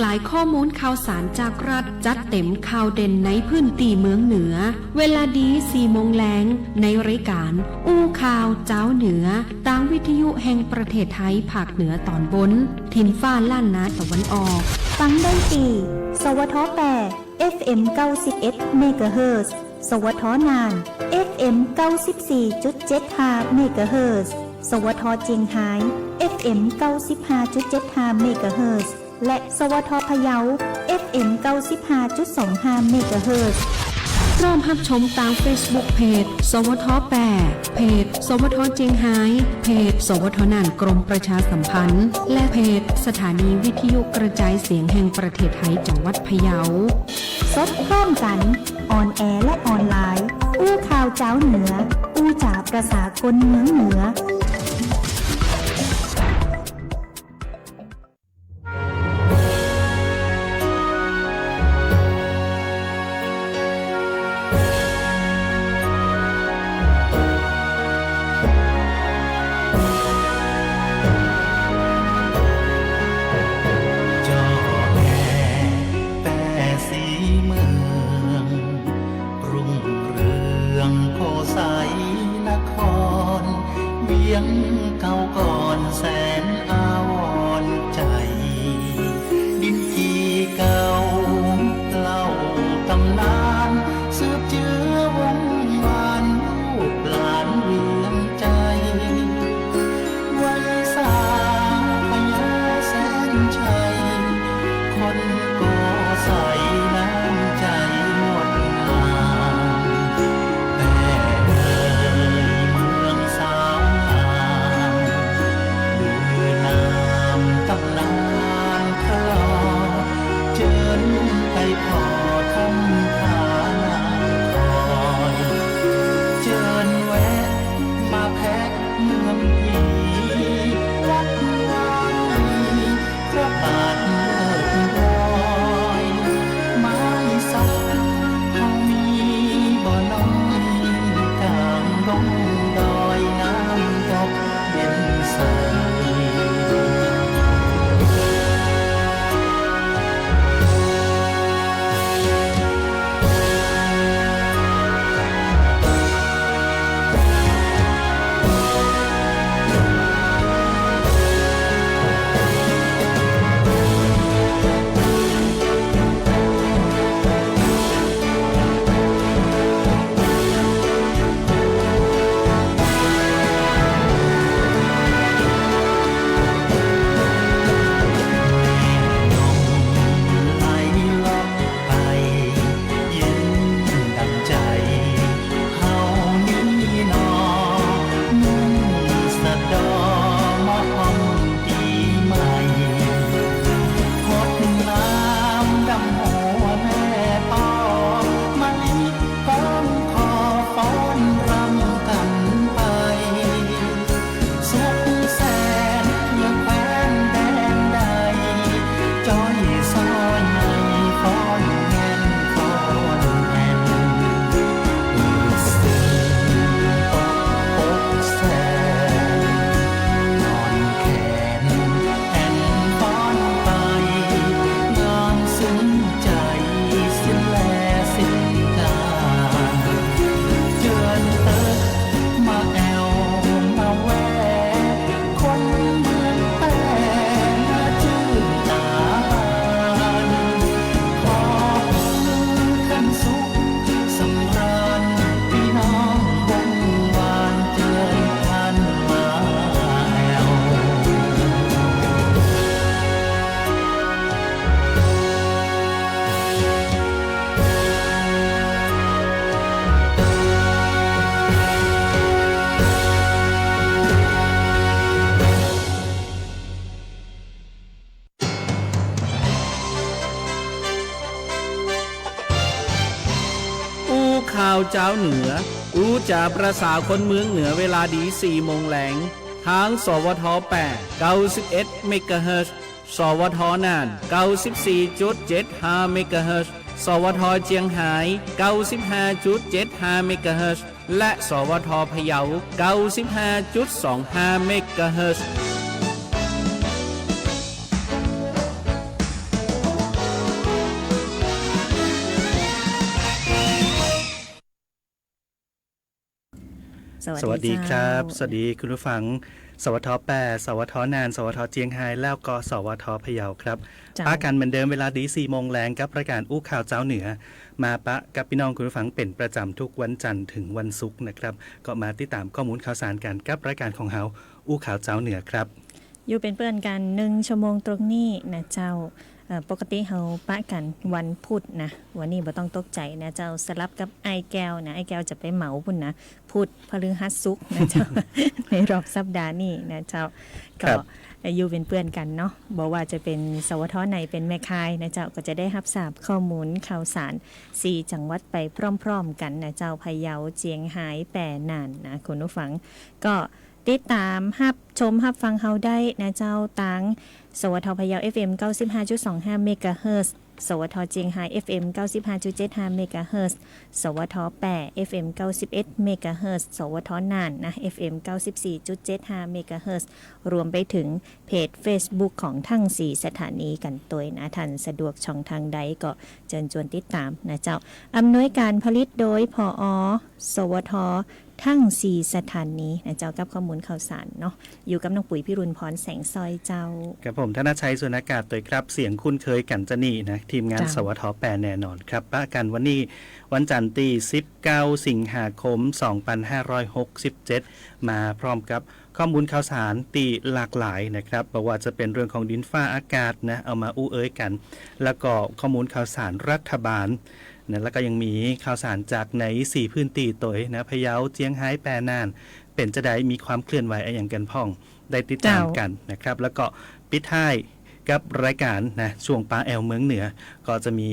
ายข้อมูลข่าวสารจากรัฐจัดเต็มข่าวเด่นในพื้นที่เมืองเหนือเวลาดี4 โมงแลงในรายการอู้ข่าวเจ้าเหนือตามวิทยุแห่งประเทศไทยภาคเหนือตอนบนถิ่นฟ้าล้านนาตะวันออกฟังได้ที่ สวท8 FM 91 เมกะเฮิรตซ์ สวทน่าน FM 94.75 เมกะเฮิรตซ์ สวทเจียงไฮ้ FM 95.75 เมกะเฮิรตซ์ และสวทพะเยา FM 95.25 เมกะเฮิรตซ์ พร้อมรับชมตาม Facebook เพจสวท8เพจสวทเจียงไฮ้เพจสวทน่านกรมประชาสัมพันธ์และเพจสถานีวิทยุกระจายเสียงแห่งประเทศไทยจังหวัดพะเยาสดพร้อมกันออนแอร์และออนไลน์อู้ข่าวเจ้าเหนืออู้จ๋าประสาคนเมืองเหนือเก่าก่อนแสนอาวรณ์ใจดินจีเก่าเล่าตำนานสืบเจือวงวานลูกหลานเวียงใจไว้สาพญาแสนชัยคนก่อใส่น้ำใจงดงามแต่เอ่ยเมืองสาวตำนานทะลอเจิญไปพอทำทานคอยเจิญแวะมาแพ็กเมืองผีวัดวางพระบาทเลิศรอยไม้สักเฮามีบ่อน้อยกลางดงดอยน้ำตกเย็นใสข่าวเจ้าเหนืออู้จ๋าประสาคนเมืองเหนือเวลาดี4 โมงแลงทางสวท8 91 เมกะเฮิรตซ์สวทน่าน 94.75 เมกะเฮิรตซ์สวทเจียงไฮ้ 95.75 เมกะเฮิรตซ์และสวทพะเยา 95.25 เมกะเฮิรตซ์ สวัสดีครับ สวัสดีคุณผู้ฟังสวท8สวทนานสวทเจียงไฮ้แล้วก็สวทพะเยาครับปะกันเหมือนเดิมเวลาดี4 โมงแรงกับรายการอู้ข่าวเจ้าเหนือมาปะกับพี่น้องคุณผู้ฟังเป็นประจำทุกวันจันทร์ถึงวันศุกร์นะครับก็มาติดตามข้อมูลข่าวสารกันกับรายการของเฮาอู้ข่าวเจ้าเหนือครับอยู่เป็นเพื่อนกัน1 ชั่วโมงตรงนี้นะเจ้าปกติเฮาปะกันวันพุธนะวันนี้บ่ต้องตกใจนะเจ้าสลับกับไอแก้วนะไอแก้วจะไปเหมาพุ่นนะพุธพฤหัสศุกร์นะเจ้า ในรอบสัปดาห์นี้นะเจ้าก็อยู่เป็นเพื่อนกันเนาะบอกว่าจะเป็นสวทไหนเป็นแม่คายนะเจ้าก็จะได้รับทราบข้อมูลข่าวสาร4จังหวัดไปพร้อมๆกันนะเจ้าพะเยาเจียงไฮ้แปรน่านนะคุณผู้ฟังก็ติดตามชมฟังเฮาได้นะเจ้าตังสวทพะเยา FM 95.25 เมกะเฮิรตซ์สวทเจียงไฮ้ FM 95.75 เมกะเฮิรตซ์สวทแปร FM 91 เมกะเฮิรตซ์สวทน่านนะ FM 94.75 เมกะเฮิรตซ์รวมไปถึงเพจ Facebook ของทั้ง4สถานีกันตัวนะท่านสะดวกช่องทางใดก็เชิญชวนติดตามนะเจ้าอำนวยการผลิตโดยผอ.สวททั้ง4สถานีนะเจ้ากับข้อมูลข่าวสารเนาะอยู่กับน้องปุ๋ยพิรุณพรแสงซอยเจ้ากับผมธนชัยสุนากาศตัวครับเสียงคุ้นเคยกันจะนี่นะทีมงานสวทแปรแน่นอนครับป้ากันวันนี้วันจันทร์ที่19 สิงหาคม 2567มาพร้อมกับข้อมูลข่าวสารตีหลากหลายนะครับบอกว่าจะเป็นเรื่องของดินฟ้าอากาศนะเอามาอู้เอ้ยกันแล้วก็ข้อมูลข่าวสารรัฐบาลนะแล้วก็ยังมีข่าวสารจากใน4พื้นที่ตัวนะพะเยาเจียงไฮ้แปรน่านเป็นจะได้มีความเคลื่อนไหวอย่างกันพ่องได้ติดตามกันนะครับแล้วก็ปิดท้ายกับรายการนะช่วงป้าแอลเมืองเหนือก็จะมี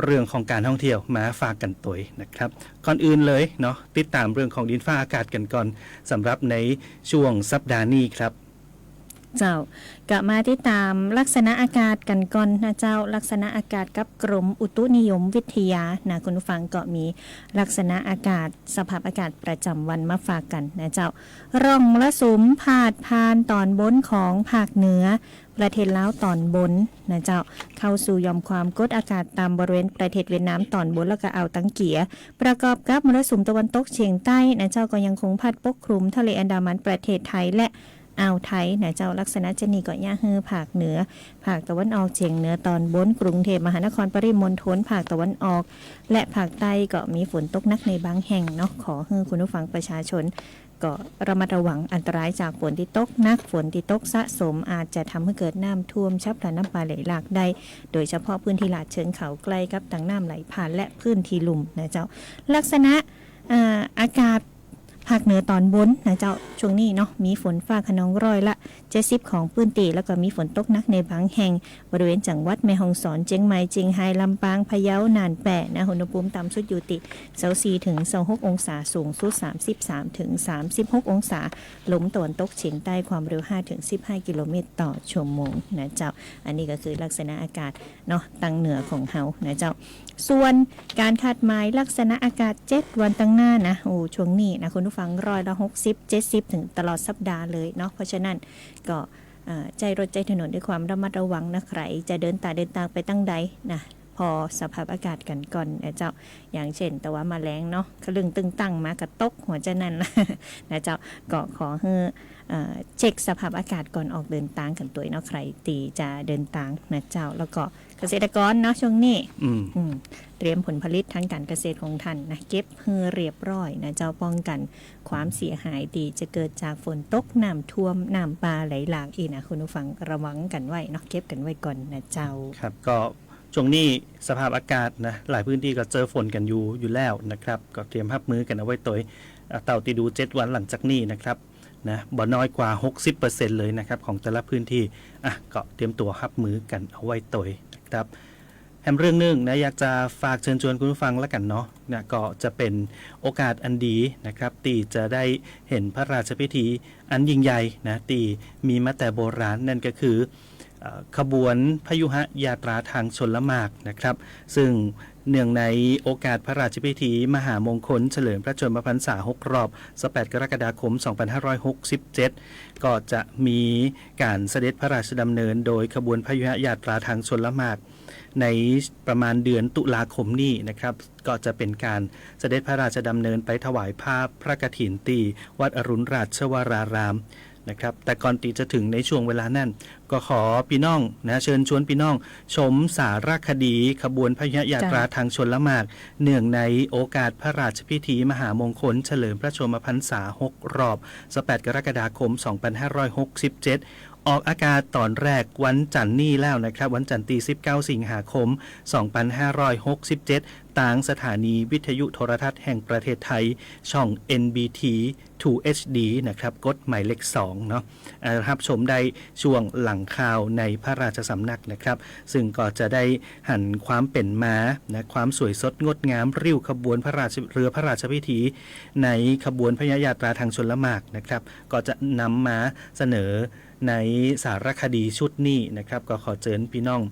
เรื่องของการท่องเที่ยวมาฝากกันตัวนะครับก่อนอื่นเลยเนาะติดตามเรื่องของดินฟ้าอากาศกันก่อนสำหรับในช่วงสัปดาห์นี้ครับเจ้ากลับมาที่ตามลักษณะอากาศกันก่อนนะเจ้าลักษณะอากาศกับกรมอุตุนิยมวิทยานะคุณผู้ฟังก็มีลักษณะอากาศสภาพอากาศประจำวันมาฝากกันนะเจ้าร่องมรสุมพาดผ่านตอนบนของภาคเหนือประเทศลาวตอนบนนะเจ้าเข้าสู่หย่อมความกดอากาศต่ำบริเวณประเทศเวียดนามตอนบนแล้วก็อ่าวตังเกียประกอบกับมรสุมตะวันตกเฉียงใต้นะเจ้าก็ยังคงพัดปกคลุมทะเลอันดามันประเทศไทยและอ่าวไทยนะเจ้าลักษณะชนิดก็ย่าฮือภาคเหนือภาคตะวันออกเฉียงเหนือตอนบนกรุงเทพมหานครปริมณฑลภาคตะวันออกและภาคใต้ก็มีฝนตกหนักในบางแห่งเนาะขอให้คุณผู้ฟังประชาชนก็ระมัดระวังอันตรายจากฝนที่ตกหนักฝนที่ตกสะสมอาจจะทำให้เกิดน้ำท่วมฉับพลันน้ำป่าไหลหลากได้โดยเฉพาะพื้นที่ลาดเชิงเขาใกล้กับทางน้ำไหลผ่านและพื้นที่ลุ่มนะเจ้าลักษณะอากาศภาคเหนือตอนบนนะเจ้าช่วงนี้เนาะมีฝนฟ้าคะนองร้อยละ70ของพื้นที่แล้วก็มีฝนตกหนักในบางแห่งบริเวณจังหวัดแม่ฮ่องสอนเชียงใหม่เชียงรายลำปางพะเยาน่านแปะนะอุณหภูมิต่ำสุดอยู่ที่24 ถึง 26 องศาสูงสุด33 ถึง 36 องศาลมตะวันตกเฉียงใต้ความเร็ว5 ถึง 15 กิโลเมตรต่อชั่วโมงนะเจ้าอันนี้ก็คือลักษณะอากาศเนาะตั้งเหนือของเฮานะเจ้าส่วนการคาดหมายลักษณะอากาศ7วันตั้งหน้านะช่วงนี้นะคุณผู้ฟัง60-70 ถึงตลอดสัปดาห์เลยเนาะเพราะฉะนั้นก็ใจรถใจถนนด้วยความระมัดระวังนะใครจะเดินทางไปตั้งใดนะพอสภาพอากาศกันก่อนนะเจ้าอย่างเช่นแต่ว่ามาแรงเนาะคลึงตึงตั้งมากระตกหัวใจนั่นนะเจ้าก็ขอให้เช็คสภาพอากาศก่อนออกเดินทางกันตัวเนาะใครตีจะเดินทางนะเจ้าแล้วก็เกษตรกรเนาะช่วงนี้เตรียมผลผลิตทางการเกษตรของท่านนะเก็บให้เรียบร้อยนะเจ้าป้องกันความเสียหายที่จะเกิดจากฝนตกน้ำท่วมน้ำป่าไหลหลากอีกนะคุณผู้ฟังระวังกันไว้เนาะเก็บกันไว้ก่อนนะเจ้าครับก็ช่วงนี้สภาพอากาศนะหลายพื้นที่ก็เจอฝนกันอยู่แล้วนะครับก็เตรียมรับมือกันเอาไว้ตัวเต่าตีดู7วันหลังจากนี้นะครับนะบ่น้อยกว่า 60% เลยนะครับของแต่ละพื้นที่ก็เตรียมตัวรับมือกันเอาไว้ตัวนะครับแถมเรื่องนึงนะอยากจะฝากเชิญชวนคุณผู้ฟังแล้วกันเนาะนะก็จะเป็นโอกาสอันดีนะครับที่จะได้เห็นพระราชพิธีอันยิ่งใหญ่นะที่มีมาแต่โบราณนั่นก็คือขบวนพยุหยาตราทางชนละมากนะครับซึ่ง เนื่องในโอกาสพระราชพิธีมหามงคลเฉลิมพระชนมพรรษา6 รอบ 18 กรกฎาคม 2567 ก็จะมีการเสด็จพระราชดำเนินโดยขบวนพยุหยาตราทางชนละมากในประมาณเดือนตุลาคมนี้นะครับก็จะเป็นการเสด็จพระราชดำเนินไปถวายภาพพระกฐินตีวัดอรุณราชวรารามนะครับแต่ก่อนที่จะถึงในช่วงเวลานั้นก็ขอพี่น้องนะเชิญชวนพี่น้องชมสารคดีขบวนพยุหยาตราทางชนละมากเนื่องในโอกาสพระราชพิธีมหามงคลเฉลิมพระชนมพรรษา6 รอบ 18 กรกฎาคม 2567 ออกอากาศตอนแรกวันจันทร์นี้แล้วนะครับวันจันทร์ที่ 19 สิงหาคม 2567 ต่างสถานีวิทยุโทรทัศน์แห่งประเทศไทยช่อง NBT 2 HD นะครับกฎหมายเลข2เนาะรับชมได้ช่วงหลังข่าวในพระราชสำนักนะครับซึ่งก็จะได้หันความเป็นมานะความสวยสดงดงามริ้วขบวนพระราชเรือพระราชพิธีในขบวนพยุหยาตราทางชนละมากนะครับก็จะนำมาเสนอในสารคดีชุดนี้นะครับก็ขอเชิญพี่น้อง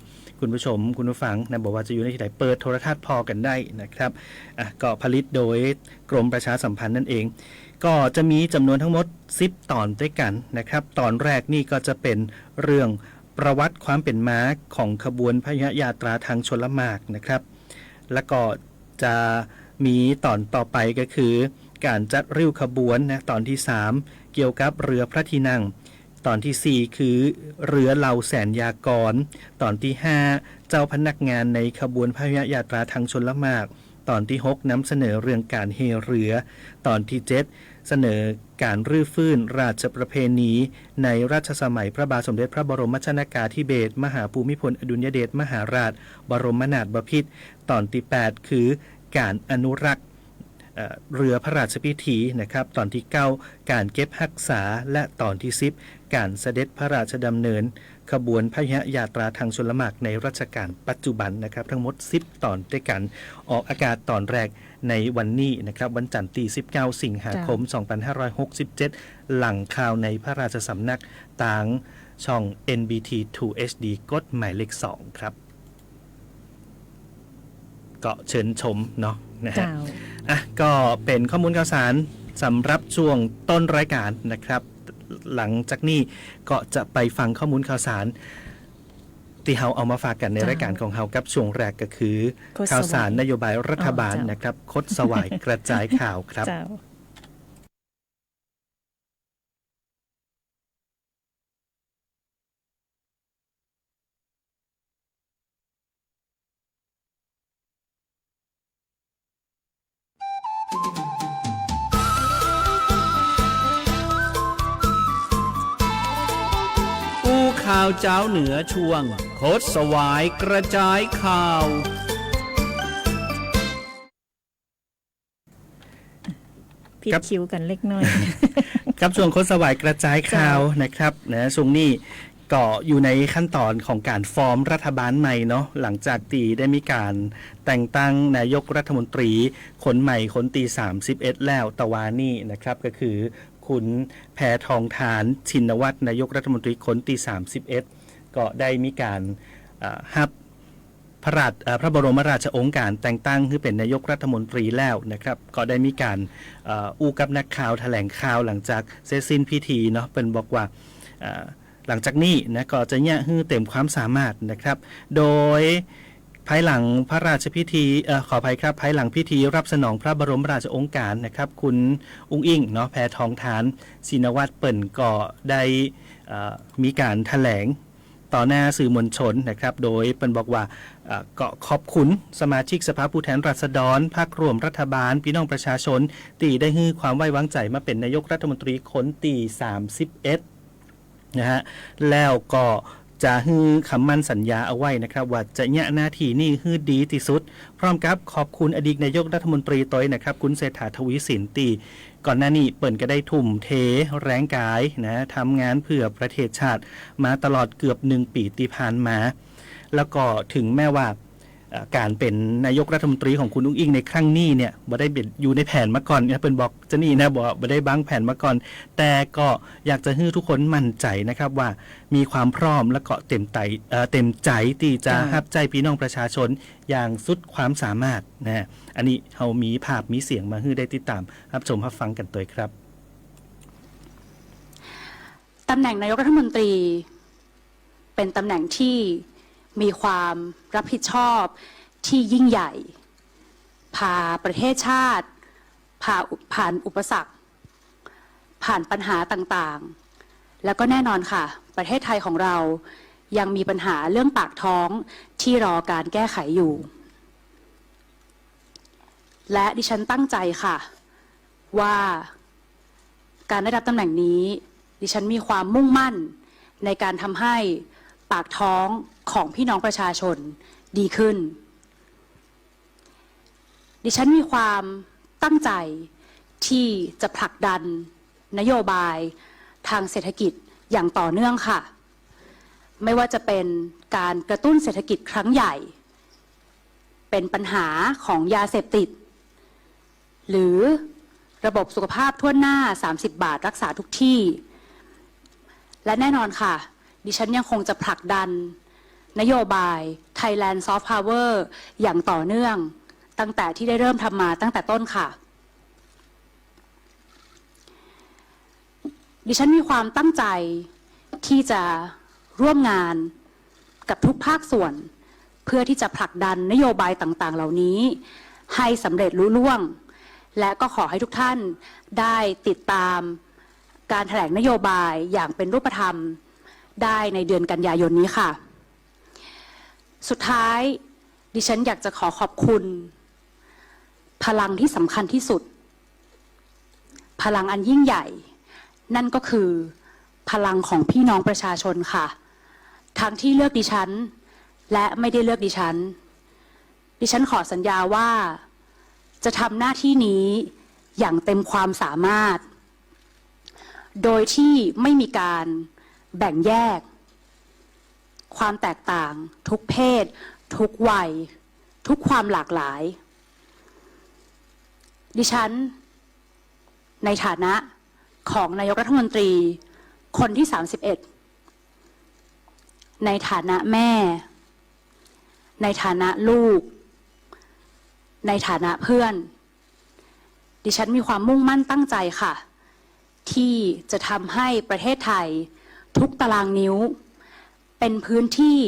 คุณผู้ชมคุณผู้ฟังนะบอกว่าจะอยู่ในที่ไหนเปิดโทรทัศน์พอกันได้นะครับก็ผลิตโดยกรมประชาสัมพันธ์นั่นเองก็จะมีจำนวนทั้งหมด10 ตอนด้วยกันนะครับตอนแรกนี่ก็จะเป็นเรื่องประวัติความเป็นมาของขบวนพยุหยาตราทางชลมากนะครับแล้วก็จะมีตอนต่อไปก็คือการจัดริ้วขบวนนะตอนที่3เกี่ยวกับเรือพระที่นั่งตอนที่4คือเรือเหล่าแสนยากรตอนที่5เจ้าพนักงานในขบวนพยุหยาตราทางชลมากตอนที่6นำเสนอเรื่องการเฮเรือตอนที่7เสนอการรื้อฟื้นราชประเพณีในรัชสมัยพระบาทสมเด็จพระบรมชนกาธิเบศรมหาภูมิพลอดุลยเดชมหาราชบรมนาถบพิตรตอนที่8คือการอนุรักษ์เรือพระราชพิธีนะครับตอนที่9การเก็บรักษาและตอนที่10การเสด็จพระราชดำเนินขบวนพยุหยาตราทางชลมากในรัชกาลปัจจุบันนะครับทั้งหมด10 ตอนด้วยกันออกอากาศตอนแรกในวันนี้นะครับวันจันทร์ที่19 สิงหาคม 2567 หลังข่าวในพระราชสำนักทางช่อง NBT 2 HD กฎหมายเลข2ครับก็เชิญชมเนาะนะฮะก็เป็นข้อมูลข่าวสารสำหรับช่วงต้นรายการนะครับหลังจากนี้ก็จะไปฟังข้อมูลข่าวสารที่เราเอามาฝากกันในรายการของเรากับช่วงแรกก็คือข่าวสารนโยบายรัฐบาลนะครับคดสวายกระจายข่าวครับข่าวเจ้าเหนือช่วงโคตรสวายกระจายข่าวผิดคิวกันเล็กน้อย ครับช่วงโคตรสวายกระจายข่าวนะครับนะช่วงนี้ก็อยู่ในขั้นตอนของการฟอร์มรัฐบาลใหม่เนาะหลังจากที่ได้มีการแต่งตั้งนายกรัฐมนตรีคนใหม่คนที่31แล้วตะวานี่นะครับก็คือคุณแพทองธารชินวัตรนายกรัฐมนตรีคนที่31ก็ได้มีการรับพระบรมราชโองการแต่งตั้งคือเป็นนายกรัฐมนตรีแล้วนะครับก็ได้มีการอู้กับนักข่าวแถลงข่าวหลังจากเสร็จสิ้นพิธีเนาะเป็นบอกว่าหลังจากนี้นะก็จะเนี่ยฮือเต็มความสามารถนะครับโดยภายหลังพระราชพิธีขออภัยครับภายหลังพิธีรับสนองพระบรมราชโองการนะครับคุณอุ้งอิงเนาะแพทองธารชินวัตรเปิ่นก็ได้มีการแถลงต่อหน้าสื่อมวลชนนะครับโดยเปิ่นบอกว่าก็ขอบคุณสมาชิกสภาผู้แทนราษฎรพรรคร่วมรัฐบาลพี่น้องประชาชนที่ได้ให้ความไว้วางใจมาเป็นนายกรัฐมนตรีคนที่31นะฮะแล้วก็จะฮือคำมั่นสัญญาเอาไว้นะครับว่าจะเนี่ยหน้าที่นี่ฮือดีที่สุดพร้อมกับขอบคุณอดีตนายกรัฐมนตรีต้อยนะครับคุณเศรษฐาทวีสินตีก่อนหน้านี้เปิ่นก็ได้ทุ่มเทแรงกายนะทำงานเพื่อประเทศชาติมาตลอดเกือบ1 ปีที่ผ่านมาแล้วก็ถึงแม้ว่า การเป็นนายกรัฐมนตรีของคุณอุ้งอิงในครั้งนี้เนี่ยบ่ได้เป็นอยู่ในแผนมาก่อนเนี่ยเป็นบอกจะนี่นะบอกบ่ได้บังแผนมาก่อนแต่ก็อยากจะให้ทุกคนมั่นใจนะครับว่ามีความพร้อมและก็เต็มใจที่จะรับใจพี่น้องประชาชนอย่างสุดความสามารถนะอันนี้เฮามีภาพมีเสียงมาให้ได้ติดตามรับชมรับฟังกันตัวครับตำแหน่งนายกรัฐมนตรีเป็นตำแหน่งที่มีความรับผิดชอบที่ยิ่งใหญ่พาประเทศชาติผ่านอุปสรรคผ่านปัญหาต่างๆแล้วก็แน่นอนค่ะประเทศไทยของเรายังมีปัญหาเรื่องปากท้องที่รอการแก้ไขอยู่และดิฉันตั้งใจค่ะว่าการได้รับตำแหน่งนี้ดิฉันมีความมุ่งมั่นในการทำให้ปากท้องของพี่น้องประชาชนดีขึ้นดิฉันมีความตั้งใจที่จะผลักดันนโยบายทางเศรษฐกิจอย่างต่อเนื่องค่ะไม่ว่าจะเป็นการกระตุ้นเศรษฐกิจครั้งใหญ่เป็นปัญหาของยาเสพติดหรือระบบสุขภาพทั่วหน้า30 บาทรักษาทุกที่และแน่นอนค่ะดิฉันยังคงจะผลักดันนโยบาย Thailand Soft Power อย่างต่อเนื่องตั้งแต่ที่ได้เริ่มทำมาตั้งแต่ต้นค่ะดิฉันมีความตั้งใจที่จะร่วมงานกับทุกภาคส่วนเพื่อที่จะผลักดันนโยบายต่างๆเหล่านี้ให้สำเร็จลุล่วงและก็ขอให้ทุกท่านได้ติดตามการแถลงนโยบายอย่างเป็นรูปธรรมได้ในเดือนกันยายนนี้ค่ะสุดท้ายดิฉันอยากจะขอขอบคุณพลังที่สำคัญที่สุดพลังอันยิ่งใหญ่นั่นก็คือพลังของพี่น้องประชาชนค่ะทั้งที่เลือกดิฉันและไม่ได้เลือกดิฉันขอสัญญาว่าจะทำหน้าที่นี้อย่างเต็มความสามารถโดยที่ไม่มีการแบ่งแยกความแตกต่างทุกเพศทุกวัยทุกความหลากหลายดิฉันในฐานะของนายกรัฐมนตรีคนที่31ในฐานะแม่ในฐานะลูกในฐานะเพื่อนดิฉันมีความมุ่งมั่นตั้งใจค่ะที่จะทำให้ประเทศไทยทุกตารางนิ้วเป็นพื้นที่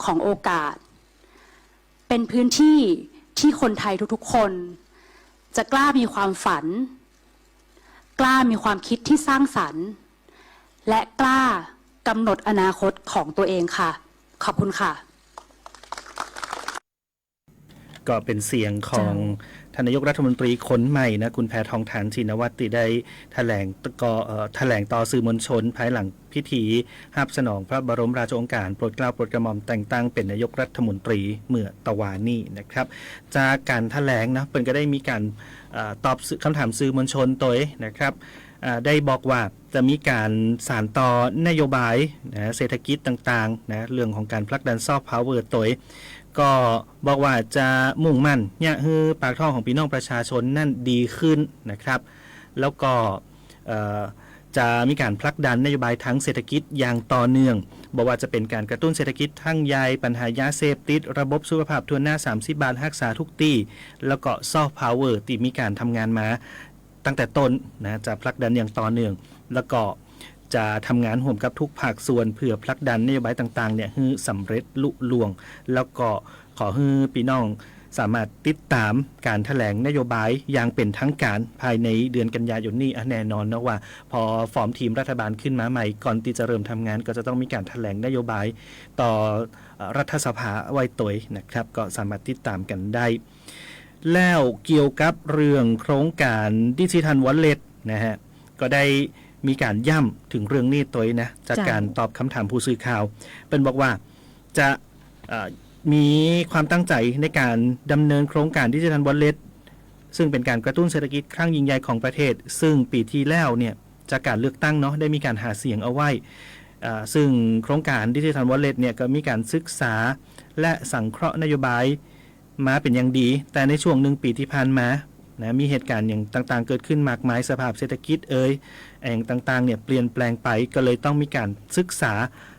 ของโอกาสเป็นพื้นที่ที่คนไทยทุกๆคนจะกล้ามีความฝันกล้ามีความคิดที่สร้างสรรค์และกล้ากำหนดอนาคตของตัวเองค่ะขอบคุณค่ะก็เป็นเสียงของท่านนายกรัฐมนตรีคนใหม่นะคุณแพทองธารชินวัตรที่ได้แถลงต่อสื่อมวลชนภายหลังพิธีรับสนองพระบรมราชโองการโปรดเกล้าโปรดกระหม่อมแต่งตั้งเป็นนายกรัฐมนตรีเมื่อตะวานี้นะครับจากการแถลงนะเพิ่นก็ได้มีการตอบคำถามสื่อมวลชนตัวนะครับได้บอกว่าจะมีการสานต่อนโยบายนะเศรษฐกิจต่างๆนะเรื่องของการผลักดันซอฟต์พาวเวอร์ตัวก็บอกว่าจะมุ่งมั่นเนี่ยให้ปากท้องของพี่น้องประชาชนนั่นดีขึ้นนะครับแล้วก็จะมีการผลักดันนโยบายทั้งเศรษฐกิจอย่างต่อเนื่องบอกว่าจะเป็นการกระตุ้นเศรษฐกิจทั้งใหญ่ปัญหายาเสพติดระบบสุขภาพทั่วหน้า30 บาทรักษาทุกที่แล้วก็ซอฟต์พาวเวอร์ที่มีการทำงานมาตั้งแต่ต้นนะจะผลักดันอย่างต่อเนื่องแล้วก็จะทำงานร่วมกับทุกภาคส่วนเพื่อผลักดันนโยบายต่างๆเนี่ยให้สำเร็จลุล่วงแล้วก็ขอให้พี่น้องสามารถติดตามการแถลงนโยบายอย่างเป็นทางการภายในเดือนกันยายนนี้แน่นอนนะว่าพอฟอร์มทีมรัฐบาลขึ้นมาใหม่ก่อนที่จะเริ่มทำงานก็จะต้องมีการแถลงนโยบายต่อรัฐสภาไว้ตัวนะครับก็สามารถติดตามกันได้แล้วเกี่ยวกับเรื่องโครงการดิจิทัลวอลเล็ตนะฮะก็ได้มีการย่ำถึงเรื่องนี้ตัวนะจากการตอบคำถามผู้สื่อข่าวเป็นบอกว่าจะมีความตั้งใจในการดำเนินโครงการดิจิทัลวอลเล็ตซึ่งเป็นการกระตุ้นเศรษฐกิจครั้งยิ่งใหญ่ของประเทศซึ่งปีที่แล้วเนี่ยจากการเลือกตั้งเนาะได้มีการหาเสียงเอาไว้ซึ่งโครงการดิจิทัลวอลเล็ตเนี่ยก็มีการศึกษาและสังเคราะห์นโยบาย มาเป็นอย่างดี แต่ในช่วง1 ปีที่ผ่านมานะมีเหตุการณ์อย่างต่างๆเกิดขึ้นมากมายสภาพเศรษฐกิจต่างๆเนี่ยเปลี่ยนแปลงไปก็เลยต้องมีการศึกษา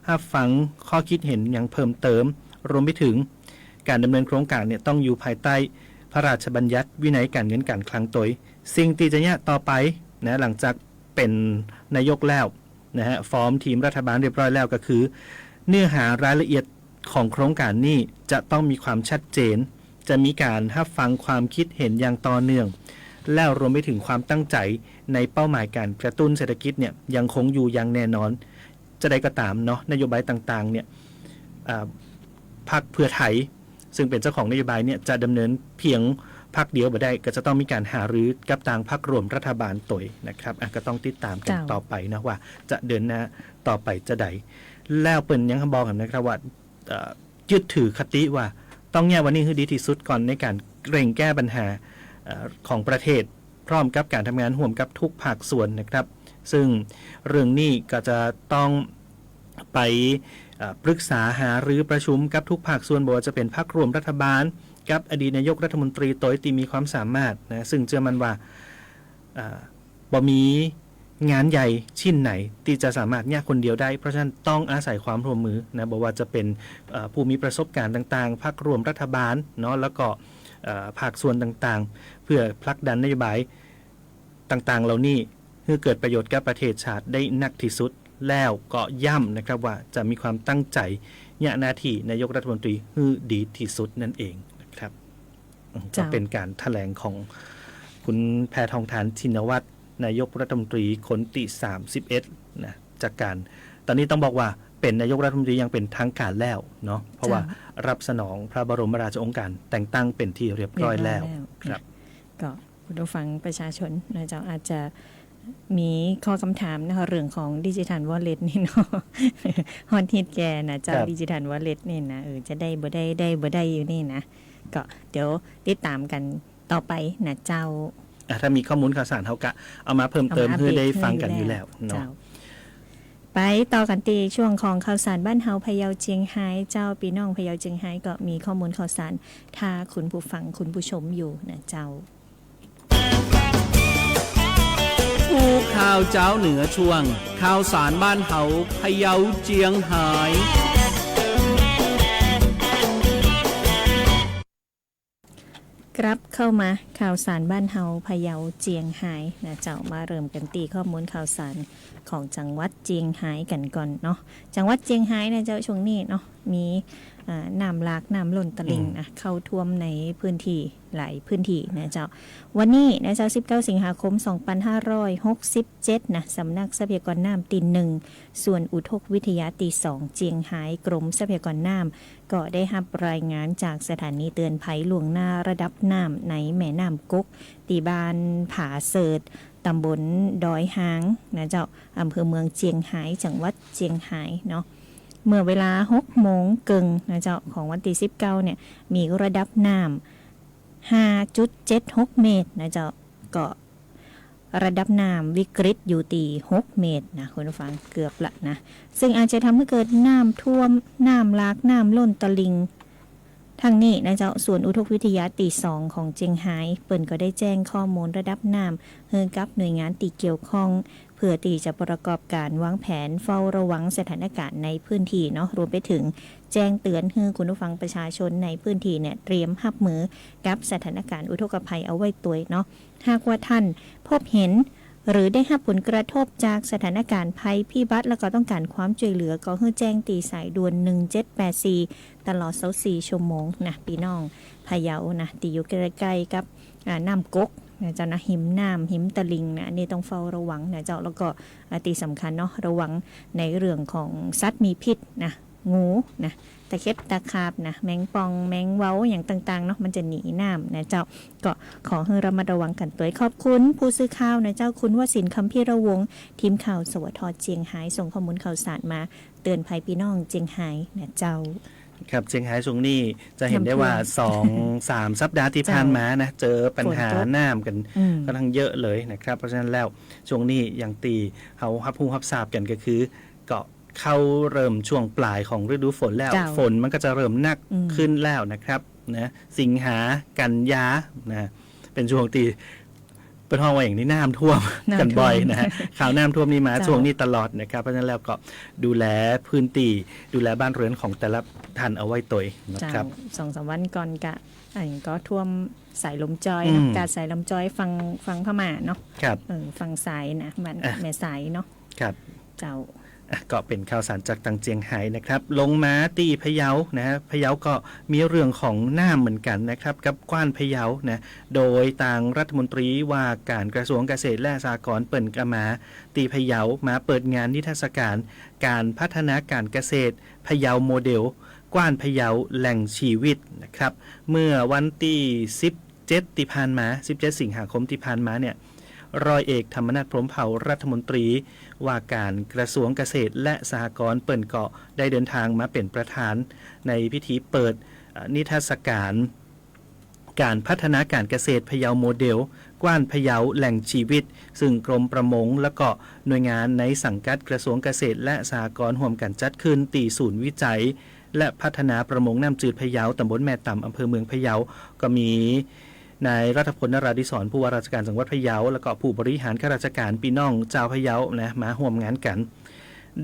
รับฟังข้อคิดเห็นอย่างเพิ่มเติมรวมไปถึงการดำเนินโครงการเนี่ยต้องอยู่ภายใต้พระราชบัญญัติวินัยการเงินการคลังตัวสิ่งที่จะเนี่ยต่อไปนะหลังจากเป็นนายกแล้วนะฮะฟอร์มทีมรัฐบาลเรียบร้อยแล้วก็คือเนื้อหารายละเอียดของโครงการนี้จะต้องมีความชัดเจนจะมีการรับฟังความคิดเห็นอย่างต่อเนื่องแล้วรวมไปถึงความตั้งใจในเป้าหมายการกระตุ้นเศรษฐกิจเนี่ยยังคงอยู่อย่างแน่นอนจะได้ก็ตามเนาะนโยบายต่างๆเนี่ยพรรคเพื่อไทยซึ่งเป็นเจ้าของนโยบายเนี่ยจะดำเนินเพียงพรรคเดียวบ่ได้ก็จะต้องมีการหารือกับทางพรรคร่วมรัฐบาลตัวนะครับก็ต้องติดตามกันต่อไปนะว่าจะเดินหน้าต่อไปจะใดแล้วเปิ้นยังบอกกันนะครับว่ายึดถือคติว่าต้องแก้วันนี้คือดีที่สุดก่อนในการเร่งแก้ปัญหาของประเทศพร้อมกับการทำงานร่วมกับทุกภาคส่วนนะครับซึ่งเรื่องนี้ก็จะต้องไปปรึกษาหารือประชุมกับทุกภาคส่วนบ่ว่าจะเป็นพรรคร่วมรัฐบาลกับอดีตนายกรัฐมนตรีตัวที่มีความสามารถนะซึ่งเชื่อมันว่าบ่มีงานใหญ่ชิ้นไหนที่จะสามารถแยกคนเดียวได้เพราะฉะนั้นต้องอาศัยความร่วมมือนะบอกว่าจะเป็นผู้มีประสบการณ์ต่างๆพรรคร่วมรัฐบาลเนาะแล้วก็ภาคส่วนต่างๆเพื่อผลักดันนโยบายต่างๆเหล่านี้เพื่อเกิดประโยชน์กับประเทศชาติได้นักที่สุดแล้วก็ย้ำนะครับว่าจะมีความตั้งใจเนี่ยหน้าที่นายกรัฐมนตรีให้ดีที่สุดนั่นเองนะครับจะเป็นการแถลงของคุณแพทองธารชินวัตรนายกรัฐมนตรีคนที่31นะจากการตอนนี้ต้องบอกว่าเป็นนายกรัฐมนตรียังเป็นทางการแล้วเนาะเพราะว่ารับสนองพระบรมราชโองการแต่งตั้งเป็นที่เรียบร้อยแล้วครับก็คุณผู้ฟังประชาชนนะเจ้าอาจจะมีข้อคำถามนะคะเรื่องของดิจิทัลวอลเล็ตนี่เนาะฮอตฮิตแกนะเจ้าดิจิทัลวอลเล็ตนี่นะจะได้บ่ได้อยู่นี่นะก็เดี๋ยวติดตามกันต่อไปนะเจ้าถ้ามีข้อมูลข่าวสารเขาก็เอามาเพิ่มเติมเพื่อได้ฟังกันอยู่แล้วเนาะไปต่อกันตีช่วงของข่าวสารบ้านเฮาพะเยาเจียงไฮ้เจ้าพี่น้องพะเยาเจียงไฮ้ก็มีข้อมูลข่าวสารถ้าคุณผู้ฟังคุณผู้ชมอยู่นะเจ้าผู้ข่าวเจ้าเหนือช่วงข่าวสารบ้านเฮาพะเยาเจียงไฮ้กลับเข้ามาข่าวสารบ้านเฮาพะเยาเจียงไฮ้นะเจ้ามาเริ่มกันตีข้อมูลข่าวสารของจังหวัดเจียงไฮ้กันก่อนเนาะจังหวัดเจียงไฮ้นะเจ้าช่วงนี้เนาะมีน้ำหลากน้ำล้นตลิ่งนะเข้าท่วมในพื้นที่หลายพื้นที่นะเจ้าวันนี้นะเจ้า19 สิงหาคม 2567นะสำนักทรัพยากรน้ำตีหนึ่งส่วนอุทกวิทยาตี2เจียงไฮ้กรมทรัพยากรน้ำก็ได้รับรายงานจากสถานีเตือนภัยล่วงหน้าระดับน้ำในแม่น้ำกกตีบานผาเสิร์ตตำบลดอยหางนะเจ้าอำเภอเมืองเจียงไฮ้จังหวัดเจียงไฮ้เนาะเมื่อเวลา 6 โมงเกิงนะเจ้าของวันที่19เนี่ยมีระดับน้ำ 5.76 เมตรนะเจ้าก็ระดับน้ำวิกฤตอยู่ที่6 เมตรนะคุณผู้ฟังเกือบละนะซึ่งอาจจะทำให้เกิดน้ำท่วมน้ำหลากน้ำล้นตลิ่งทางนี้นะเจ้าส่วนอุทกวิทยาตี2ของเจียงไฮ้เปิ่นก็ได้แจ้งข้อมูลระดับน้ำให้กับหน่วยงานที่เกี่ยวข้องเพื่อที่จะประกอบการวางแผนเฝ้าระวังสถานการณ์ในพื้นที่เนาะรวมไปถึงแจ้งเตือนให้คุณผู้ฟังประชาชนในพื้นที่เนี่ยเตรียมรับมือกับสถานการณ์อุทกภัยเอาไว้ตัวเนาะหากว่าท่านพบเห็นหรือได้รับผลกระทบจากสถานการณ์ภัยพิบัติแล้วก็ต้องการความช่วยเหลือก็ให้แจ้งตีสายด่วน1784ตลอด24ชั่วโมงนะพี่น้องพะเยานะที่อยู่ใกล้ๆกับน้ำกกนะเจ้านะหิมน้ำหิมตะลิงนะนี่ต้องเฝ้าระวังนะเจ้าแล้วก็ตีสำคัญเนาะระวังในเรื่องของสัตว์มีพิษนะงูนะตะเข็บตะขาบนะแมงปองแมงเว้าอย่างต่างๆเนาะมันจะหนีน้ำนะเจ้าก็ขอให้ระมัดระวังกันตัวขอบคุณผู้สื่อข่าวนะเจ้าคุณวสินทร์คำพิระวงศ์ทีมข่าวสวทเจียงไฮ้ส่งข้อมูลข่าวสารมาเตือนภัยพี่น้องเจียงไฮ้นะเจ้าครับเจียงไฮ้ช่วงนี้จะเห็นได้ว่า 2-3 สัปดาห์ที่ผ่านมานะเจอปัญหาน้ำกันกำลังเยอะเลยนะครับเพราะฉะนั้นแล้วช่วงนี้อย่างตีเขาฮับผู้ฮับทราบกันก็คือเกาะเข้าเริ่มช่วงปลายของฤดูฝนแล้วฝนมันก็จะเริ่มหนักขึ้นแล้วนะครับ นะสิงหากันยานะเป็นช่วงที่เป็นห้องว่าอย่างนี้น้ำท่วมกันบ่อยนะฮะข่าวน้ำท่วมนี่มาช่วงนี้ตลอดนะครับเพราะฉะนั้นแล้วก็ดูแลพื้นที่ดูแลบ้านเรือนของแต่ละท่านเอาไว้ตัวนะครับ 2-3 วันก่อนกะก็ท่วมสายลมจอยการสายลมจอยฟังพม่าเนาะ ครับ ฟังสายนะมันแม่สายเนาะ ครับ เจ้า ก็เป็นข่าวสารจากทางเจียงไฮ้นะครับลงมาตีพะเยานะฮะพะเยาก็มีเรื่องของน้ำเหมือนกันนะครับกับกว้านพะเยานะโดยทางรัฐมนตรีว่าการกระทรวงเกษตรและสหกรณ์เปิ่นกมาตีพะเยามาเปิดงานนิทรรศการการพัฒนาการเกษตรพะเยาโมเดลกว้านพะเยาแหล่งชีวิตนะครับเมื่อวันที่17ที่ผ่านมา17สิงหาคมที่ผ่านมาเนี่ยร้อยเอกธรรมนัสพรหมเผ่ารัฐมนตรีว่าการกระทรวงเกษตรและสหกรณ์เปิ่นเกาะได้เดินทางมาเป็นประธานในพิธีเปิดนิทรรศการการพัฒนาการเกษตรพะเยาโมเดลกว้านพะเยาแหล่งชีวิตซึ่งกรมประมงและก็หน่วยงานในสังกัดกระทรวงเกษตรและสหกรณ์ร่วมกันจัดขึ้นตีศูนย์วิจัยและพัฒนาประมงน้ำจืดพะเยาตำบลแม่ต่ำอำเภอเมืองพะเยาก็มีนายรัฐพล นราธิศรผู้ว่าราชการจังหวัดพะเยาแล้วก็ผู้บริหารข้าราชการพี่น้องเจ้าพะเยานะมาร่วมงานกัน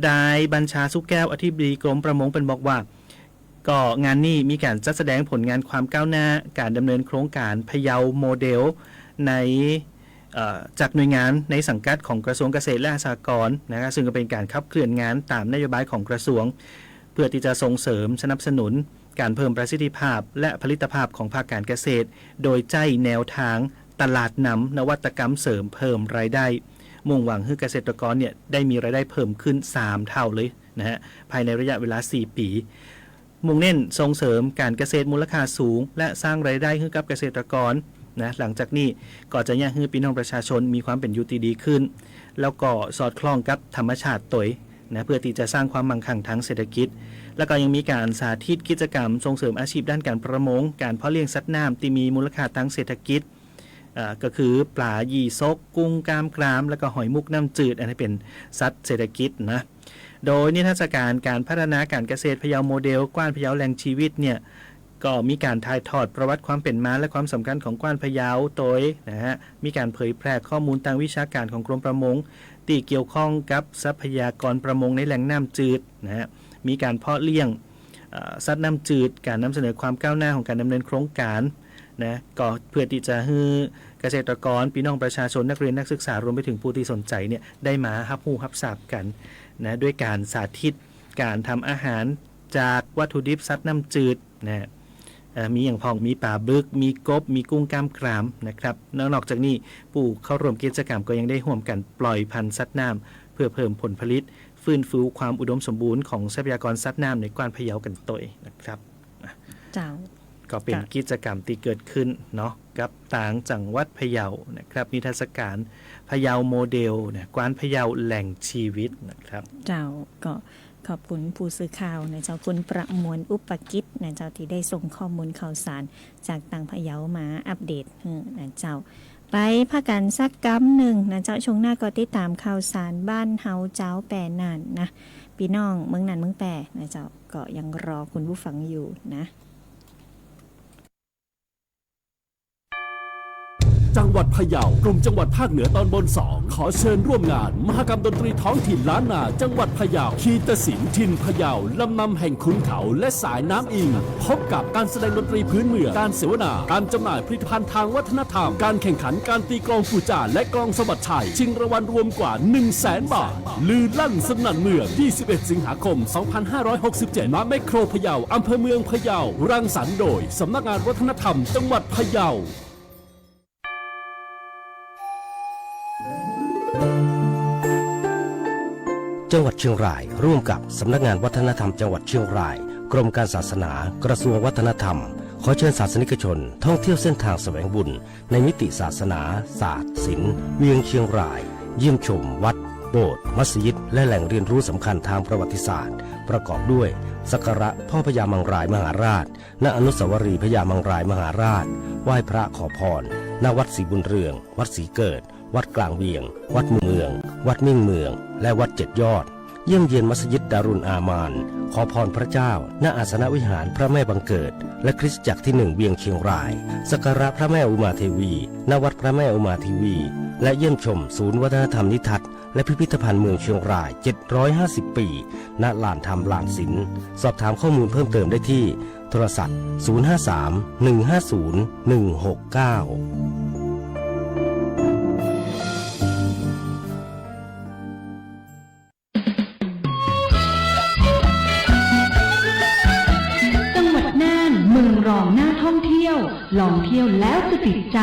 ได้บัญชาสุแก้วอธิบดีกรมประมงเป็นบอกว่าก็งานนี้มีการจัดแสดงผลงานความก้าวหน้าการดำเนินโครงการพะเยาโมเดลในจากหน่วยงานในสังกัดของกระทรวงเกษตรและสหกรณ์นะครับซึ่งก็เป็นการขับเคลื่อนงานตามนโยบายของกระทรวงเพื่อที่จะส่งเสริมสนับสนุนการเพิ่มประสิทธิภาพและผลิตภาพของภาคการเกษตรโดยใจแนวทางตลาดนำนวัตกรรมเสริมเพิ่มรายได้มุ่งหวังให้เกษตรกรเนี่ยได้มีรายได้เพิ่มขึ้น3เท่าเลยนะฮะภายในระยะเวลา4ปีมุ่งเน้นส่งเสริมการเกษตรมูลค่าสูงและสร้างรายได้ให้กับเกษตรกรนะหลังจากนี้ก็จะยังให้พี่น้องประชาชนมีความเป็นอยู่ที่ดีขึ้นแล้วก็สอดคล้องกับธรรมชาติตัวนะเพื่อที่จะสร้างความมั่งคั่งทางเศรษฐกิจแล้วก็ยังมีการสาธิตกิจกรรมส่งเสริมอาชีพด้านการประมงการเพาะเลี้ยงสัตว์น้ำที่มีมูลค่าทางเศรษฐกิจก็คือปลายี่ซกกุ้งกล้ามกรามแล้วก็หอยมุกน้ำจืดอันนี้เป็นสัตว์เศรษฐกิจนะโดยนิทรรศการการพัฒนาการเกษตรพะเยาโมเดลกว้านพะเยาแหล่งชีวิตเนี่ยก็มีการถ่ายทอดประวัติความเป็นมาและความสำคัญของกว้านพะเยาโดยนะฮะมีการเผยแพร่ข้อมูลทางวิชาการของกรมประมงที่เกี่ยวข้องกับทรัพยากรประมงในแหล่งน้ำจืดนะฮะมีการเพาะเลี้ยงสัตว์น้ำจืดการนำเสนอความก้าวหน้าของการดำเนินโครงการนะก็เพื่อที่จะให้เกษตรกรพี่น้องประชาชนนักเรียนนักศึกษารวมไปถึงผู้ที่สนใจเนี่ยได้มารับรู้รับทราบกันนะด้วยการสาธิตการทำอาหารจากวัตถุดิบสัตว์น้ำจืดนะมีอย่างพองมีปลาบึกมีกบมีกุ้งกล้ามกรามนะครับนอกจากนี้ผู้เข้าร่วมกิจกรรมก็ยังได้ร่วมกันปล่อยพันธุ์สัตว์น้ำเพื่อเพิ่มผลผลิตฟื้นฟูความอุดมสมบูรณ์ของทรัพยากรสัตว์น้ำในกว้านพะเยากันตัวนะครับเจ้าก็เป็นกิจกรรมที่เกิดขึ้นเนาะกับต่างจังหวัดพะเยานะครับนิทรรศการพะเยาโมเดลนะกว้านพะเยาแหล่งชีวิตนะครับเจ้าก็ขอบคุณผู้สื่อข่าวนะเจ้าคุณประมวลอุปกิจนะเจ้าที่ได้ส่งข้อมูลข่าวสารจากต่างพะเยามาอัปเดตนะเจ้าไปพักกันสักกำหนึ่งนะเจ้าช่วงหน้าก็ติดตามข่าวสารบ้านเฮาเจ้าแปรนานนะพี่น้องเมืองนันเมืองแปรนะเจ้าก็ยังรอคุณผู้ฟังอยู่นะ จังหวัดพะเยากลุ่มจังหวัดภาคเหนือตอนบน2ขอเชิญร่วมงานมหกรรมดนตรีท้องถิ่นล้านนาจังหวัดพะเยาคีตศิลป์ถิ่นพะเยาลำนำแห่งขุนเขาและสายน้ำอิงพบกับการแสดงดนตรีพื้นเมืองการเสวนาการจำหน่ายผลิตภัณฑ์ทางวัฒนธรรมการแข่งขันการตีกลองกูจาและกลองสะบัดชัยชิงรางวัลรวมกว่า 100,000 บาทลือลั่นสนั่นเมือง21สิงหาคม2567ณเมโครพะเยาอำเภอเมืองพะเยารังสรรค์โดยสำนักงานวัฒนธรรมจังหวัดพะเยาจังหวัดเชียงรายร่วมกับสำนักงานวัฒนธรรมจังหวัดเชียงรายกรมการศาสนากระทรวงวัฒนธรรมขอเชิญศาสนิกชนท่องเที่ยวเส้นทางแสวงบุญในมิติศาสนาศาสตร์ศิลป์เวียงเชียงรายเยี่ยมชมวัดโบสถ์มัสยิดและแหล่งเรียนรู้สำคัญทางประวัติศาสตร์ประกอบด้วยสักการะพ่อพญามังรายมหาราชณอนุสาวรีย์พญามังรายมหาราชไหว้พระขอพรณวัดศรีบุญเรืองวัดศรีเกิดวัดกลางเวียงวัดเมืองวัดมิ่งเมืองและวัดเจ็ดยอด เยี่ยมเยียนมัสยิดดารุนอามาน ขอพรพระเจ้า ณ อาสนวิหารพระแม่บังเกิด และคริสตจักรที่1เวียงเชียงราย สักการะพระแม่อุมาเทวี ณ วัดพระแม่อุมาเทวี และเยี่ยมชมศูนย์วัฒนธรรมนิทัศน์และพิพิธภัณฑ์เมืองเชียงราย 750 ปี ณ ลานธรรมลานศิลป์ สอบถามข้อมูลเพิ่มเติมได้ที่ โทรศัพท์ 053-150-169จังหวัดน่านเมืองรองน่าท่องเที่ยวลองเที่ยวแล้วจะติดใจ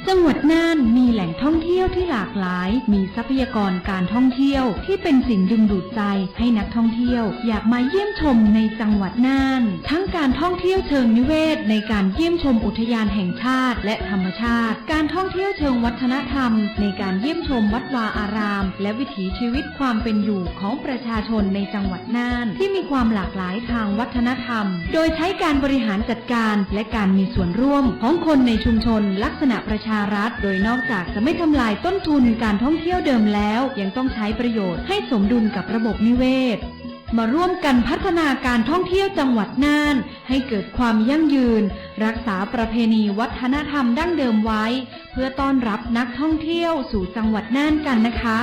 จังหวัดน่านมีแหล่งท่องเที่ยวที่หลากหลาย มีทรัพยากรการท่องเที่ยวที่เป็นสิ่งดึงดูดใจให้นักท่องเที่ยวอยากมาเยี่ยมชมในจังหวัดน่าน ทั้งการท่องเที่ยวเชิงนิเวศในการเยี่ยมชมอุทยานแห่งชาติและธรรมชาติ การท่องเที่ยวเชิงวัฒนธรรมในการเยี่ยมชมวัดวาอาราม และวิถีชีวิตความเป็นอยู่ของประชาชนในจังหวัดน่านที่มีความหลากหลายทางวัฒนธรรม โดยใช้การบริหารจัดการและการมีส่วนร่วมของคนในชุมชนลักษณะประชารัฐโดยนอกจากจะไม่ทำลายต้นทุนการท่องเที่ยวเดิมแล้วยังต้องใช้ประโยชน์ให้สมดุลกับระบบนิเวศมาร่วมกันพัฒนาการท่องเที่ยวจังหวัดน่านให้เกิดความยั่งยืนรักษาประเพณีวัฒนธรรมดั้งเดิมไว้เพื่อต้อนรับนักท่องเที่ยวสู่จังหวัดน่านกันนะคะ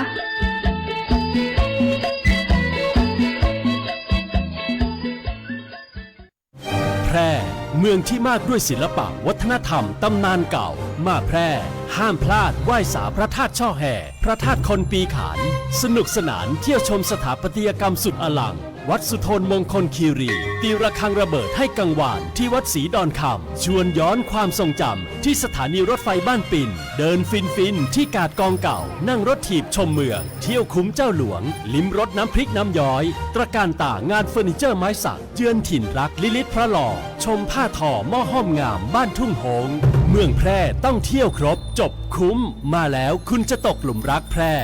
แพร่เมืองที่มากด้วยศิลปะวัฒนธรรมตำนานเก่ามาแพร่ห้ามพลาดไหว้สาพระธาตุช่อแห่พระธาตุคนปีขานสนุกสนานเที่ยวชมสถาปัตยกรรมสุดอลังวัดสุทนมงคลคีรีตีระฆังระเบิดให้กังวานที่วัดศรีดอนคำชวนย้อนความทรงจำที่สถานีรถไฟบ้านปิ่นเดินฟินที่กาดกองเก่านั่งรถถีบชมเมืองเที่ยวคุ้มเจ้าหลวงลิ้มรสน้ำพริกน้ำย้อยตระการตางานเฟอร์นิเจอร์ไม้สักเยือนถิ่นรักลิลิตพระหล่อชมผ้าทอหม้อห้อมงามบ้านทุ่งโฮงเมืองแพร่ต้องเที่ยวครบจบคุ้มมาแล้วคุณจะตกหลุมรักแพร่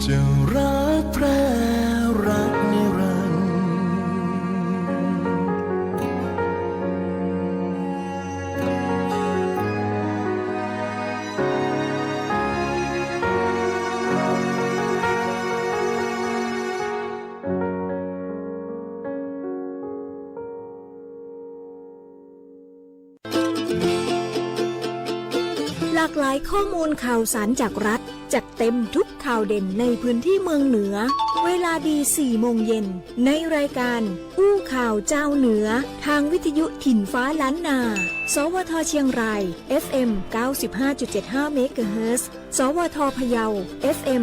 จะรักแพร่รักนิรันดร์หลากหลายข้อมูลข่าวสารจากรัฐจัดเต็มทุกข่าวเด่นในพื้นที่เมืองเหนือเวลาดี 4 โมงเย็นในรายการอู้ข่าวเจ้าเหนือทางวิทยุถิ่นฟ้าล้านนาสวทเชียงราย FM 95.75 เมกะเฮิรตซ์สวทพะเยา FM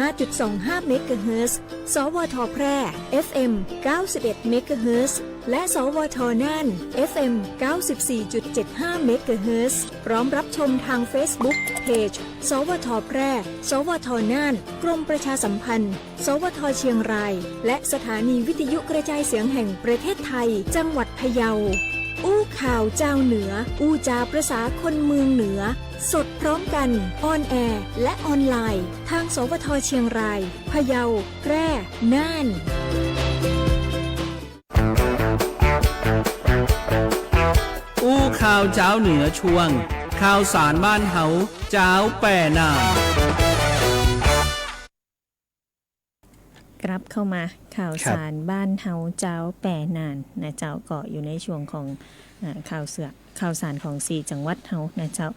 95.25 เมกะเฮิรตซ์สวทแพร่ FM 91 เมกะเฮิรตซ์และสวทน่าน FM 94.75 เมกะเฮิรตซ์พร้อมรับชมทาง Facebook Page สวทแพร่ สวทน่าน กรมประชาสัมพันธ์ สวทเชียงราย และสถานีวิทยุกระจายเสียงแห่งประเทศไทย จังหวัดพะเยา อู้ข่าวเจ้าเหนือ อู้จาประษาคนเมืองเหนือ สดพร้อมกัน ออนแอร์ และออนไลน์ ทางสวทเชียงราย พะเยา แพร่ น่าน อู้ข่าวเจ้าเหนือช่วงข่าวสารบ้านเฮาเจ้าแป่น่านกลับเข้ามาข่าวสารบ้านเฮาเจ้าแป่นานนะเจ้าก็อยู่ในช่วงของข่าวสารของ4จังหวัดเฮานะเจ้า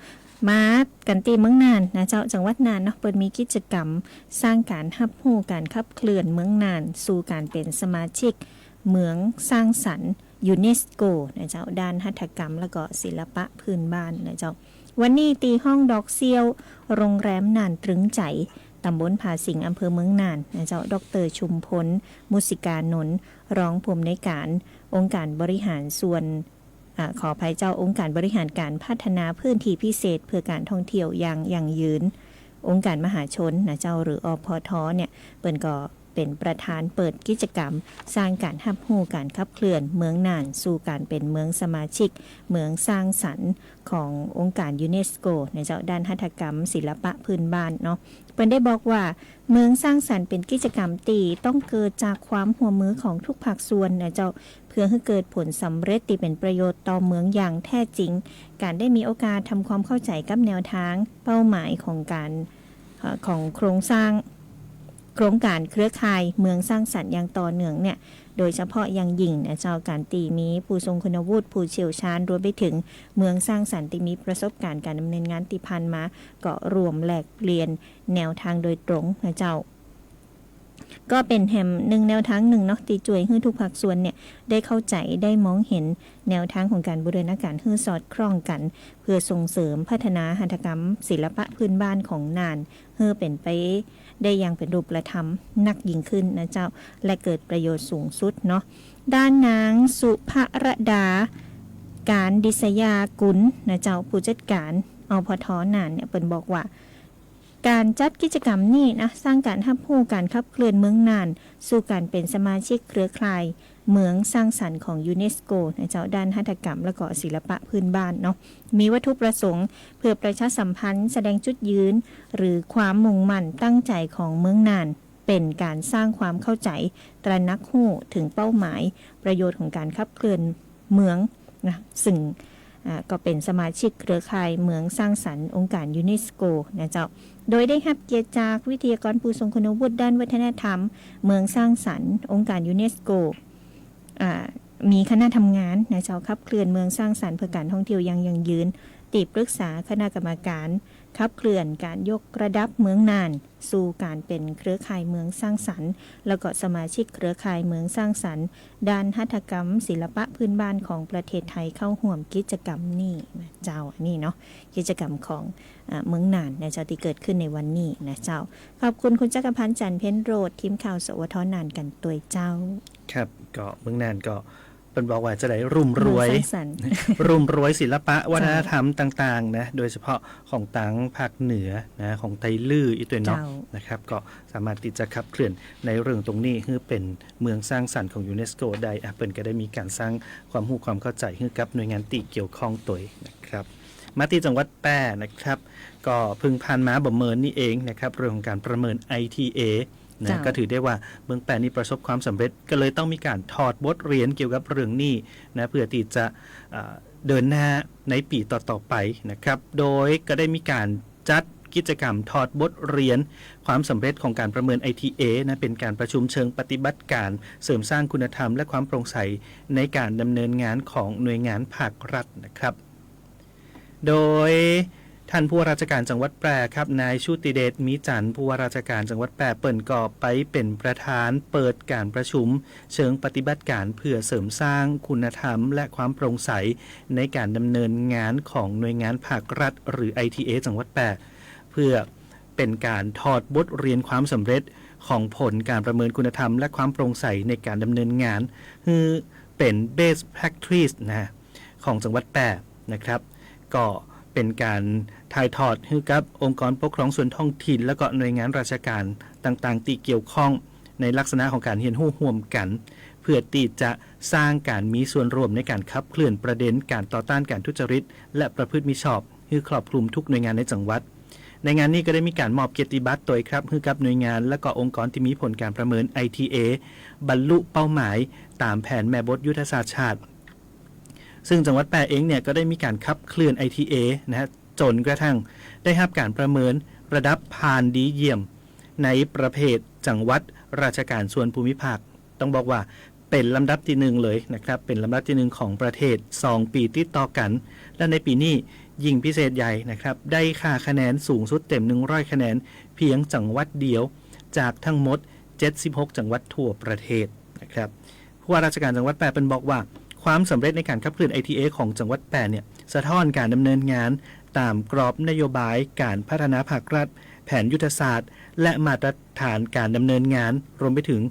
มากันตีเมืองน่านนะเจ้าจังหวัดน่านเนาะเปิดมีกิจกรรมสร้างการรับรู้การขับเคลื่อนเมืองน่านสู่การเป็นสมาชิกเมืองสร้างสรรค์ยูเนสโกนะเจ้าด้านหัตถกรรมแล้วก็ศิลปะพื้นบ้านนะเจ้าวันนี้ตีห้องดอกเซียวโรงแรมน่านตรึงใจตำบลผาสิงอำเภอเมืองน่านนะเจ้าดร.ชุมพลมุสิกานนท์รองผู้อำนวยการองค์การบริหารส่วนขออภัยเจ้าองค์การบริหารการพัฒนาพื้นที่พิเศษเพื่อการท่องเที่ยวอย่างยั่งยืนองค์การมหาชนนะเจ้าหรืออพทเนี่ยเปิ้นก็เป็นประธานเปิดกิจกรรมสร้างการรับรู้การขับเคลื่อนเมืองน่านสู่การเป็นเมืองสมาชิกเมืองสร้างสรรค์ขององค์การยูเนสโกในเจ้าด้านหัตถกรรมศิลปะพื้นบ้านเนาะเปิ้นได้บอกว่าเมืองสร้างสรรค์เป็นกิจกรรมตีต้องเกิดจากความร่วมมือของทุกภาคส่วนนะเจ้าเพื่อให้เกิดผลสำเร็จที่เป็นประโยชน์ต่อเมืองอย่างแท้จริงการได้มีโอกาสทำความเข้าใจกับแนวทางเป้าหมายของการของโครงการเครือข่ายเมืองสร้างสรรค์อย่างต่อเนื่องเนี่ยโดยเฉพาะอย่างยิ่งนะเจ้าการตีมีผู้ทรงคุณวุฒิผู้เชี่ยวชาญรวมไปถึงเมืองสร้างสรรค์ที่มีประสบการณ์การดำเนินงานที่ผ่านมาก็รวมแลกเปลี่ยนแนวทางโดยตรงนะเจ้าก็เป็นแห่งหนึ่งแนวทางหนึ่งเนาะที่ช่วยให้ทุกภาคส่วนเนี่ยได้เข้าใจได้มองเห็นแนวทางของการบูรณาการให้สอดคล้องกันเพื่อส่งเสริมพัฒนาหัตถกรรมศิลปะพื้นบ้านของน่านให้เป็นไปได้อย่างเป็นรูปธรรมนักยิ่งขึ้นนะเจ้าและเกิดประโยชน์สูงสุดเนาะด้านนางสุภรดาการดิษยากุลนะเจ้าผู้จัดการอพท.น่านเนี่ยเปิ้นบอกว่าการจัดกิจกรรมนี้นะสร้างการรับรู้การขับเคลื่อนเมืองน่านสู่การเป็นสมาชิกเครือข่ายเมืองสร้างสรรค์ของยูเนสโกนะเจ้าด้านหัตถกรรมและก็ศิลปะพื้นบ้านเนาะมีวัตถุประสงค์เพื่อประชาสัมพันธ์แสดงจุดยืนหรือความมุ่งมั่นตั้งใจของเมืองน่านเป็นการสร้างความเข้าใจตระหนักรู้ถึงเป้าหมายประโยชน์ของการขับเคลื่อนเมืองนะซึ่งก็เป็นสมาชิกเครือข่ายเมืองสร้างสรรค์องค์การยูเนสโกนะเจ้าโดยได้รับเกียรติจากวิทยากรผู้ทรงคุณวุฒิด้านวัฒนธรรมเมืองสร้างสรรค์องค์การยูเนสโกมีคณะทำงานนะเจ้าขับเคลื่อนเมืองสร้างสรรค์เพื่อการท่องเที่ยวอย่างยั่งยืนติปรึกษาคณะกรรมการขับเคลื่อนการยกระดับเมืองน่านสู่การเป็นเครือข่ายเมืองสร้างสรรค์แล้วก็สมาชิกเครือข่ายเมืองสร้างสรรค์ด้านหัตถกรรมศิลปะพื้นบ้านของประเทศไทยเข้าร่วมกิจกรรมนี้นะเจ้านี่เนาะกิจกรรมของเมืองน่านนะเจ้าที่เกิดขึ้นในวันนี้นะเจ้าขอบคุณคุณจักรพันธ์จันทร์เพ็ญโรจน์ทีมข่าวสวทน่านกันตัวเจ้าครับก็เมืองน่านก็เป็นบอกว่าจะได้รุ่มรวยศิลปะวัฒนธรรมต่างๆนะโดยเฉพาะของต่างภาคเหนือนะของไทลื้ออีตัวเนาะนะครับก็สามารถที่จะขับเคลื่อนในเรื่องตรงนี้ให้เป็นเมืองสร้างสรรค์ของยูเนสโกได้เปิ้นก็ได้มีการสร้างความรู้ความเข้าใจให้กับหน่วยงานที่เกี่ยวข้องตัวนะครับมาที่จังหวัดแพร่นะครับ ก็เพิ่งผ่านมาบ่เมินนี่เองนะครับเรื่องของการประเมิน ITA นะก็ถือได้ว่าเมืองแปนี้ประสบความสำเร็จก็เลยต้องมีการถอดบทเรียนเกี่ยวกับเรื่องนี้นะเพื่อที่จะเดินหน้าในปีต่อๆไปนะครับโดยก็ได้มีการจัดกิจกรรมถอดบทเรียนความสำเร็จของการประเมิน ITA นะเป็นการประชุมเชิงปฏิบัติการเสริมสร้างคุณธรรมและความโปร่งใสในการดำเนินงานของหน่วยงานภาครัฐนะครับโดยท่านผู้ว่าราชการจังหวัดแพร่ครับนายชุติเดชมีจันทร์ผู้ว่าราชการจังหวัดแพร่เปิ่นก่อไปเป็นประธานเปิดการประชุมเชิงปฏิบัติการเพื่อเสริมสร้างคุณธรรมและความโปร่งใสในการดำเนินงานของหน่วยงานภาครัฐหรือ ITA จังหวัดแพร่เพื่อเป็นการถอดบทเรียนความสำเร็จของผลการประเมินคุณธรรมและความโปร่งใสในการดำเนินงานคือเป็น best practice นะของจังหวัดแพร่นะครับก็เป็นการถ่ายทอดให้กับองค์กรปกครองส่วนท้องถิ่นและก็หน่วยงานราชการต่างๆที่เกี่ยวข้องในลักษณะของการเรียนรู้ร่วมกันเพื่อที่จะสร้างการมีส่วนร่วมในการขับเคลื่อนประเด็นการต่อต้านการทุจริตและประพฤติมิชอบให้ครอบคลุมทุกหน่วยงานในจังหวัดในงานนี้ก็ได้มีการมอบเกียรติบัตรโดยครับให้กับหน่วยงานและก็องค์กรที่มีผลการประเมิน ITA บรรลุเป้าหมายตามแผนแม่บทยุทธศาสตร์ชาติซึ่งจังหวัดแพร่เองเนี่ยก็ได้มีการขับเคลื่อน ITA นะฮะจนกระทั่งได้รับการประเมินระดับผ่านดีเยี่ยมในประเภทจังหวัดราชการส่วนภูมิภาคต้องบอกว่าเป็นลำดับที่1เลยนะครับเป็นลำดับที่1ของประเทศ2ปีติดต่อกันและในปีนี้ยิ่งพิเศษใหญ่นะครับได้ค่าคะแนนสูงสุดเต็ม100คะแนนเพียงจังหวัดเดียวจากทั้งหมด76จังหวัดทั่วประเทศนะครับผู้ว่าราชการจังหวัดแพร่เป็นบอกว่าความสำเร็จในการขับเคลื่อน ITA ของจังหวัดแพร่เนี่ยสะท้อนการดำเนินงานตามกรอบนโยบายการพัฒนาภาครัฐแผนยุทธศาสตร์และมาตรฐานการดำเนินงานรวมไปถึง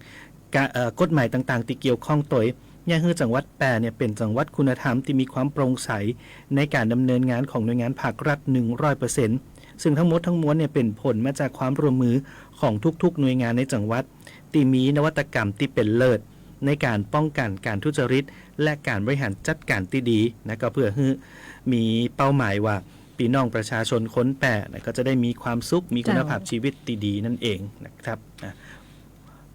กฎหมายต่างๆที่เกี่ยวข้องตัวยังคือจังหวัดแพร่เนี่ยเป็นจังหวัดคุณธรรมที่มีความโปร่งใสในการดำเนินงานของหน่วยงานภาครัฐ 100% ซึ่งทั้งหมดทั้งมวลเนี่ยเป็นผลมาจากความร่วมมือของทุกๆหน่วยงานในจังหวัดที่มีนวัตกรรมที่เป็นเลิศในการป้องกันการทุจริตและการบริหารจัดการที่ดีนะก็เพื่อให้มีเป้าหมายว่าพี่น้องประชาชนคนแพร่นะก็จะได้มีความสุขมีคุณภาพชีวิตที่ดีนั่นเองนะครับ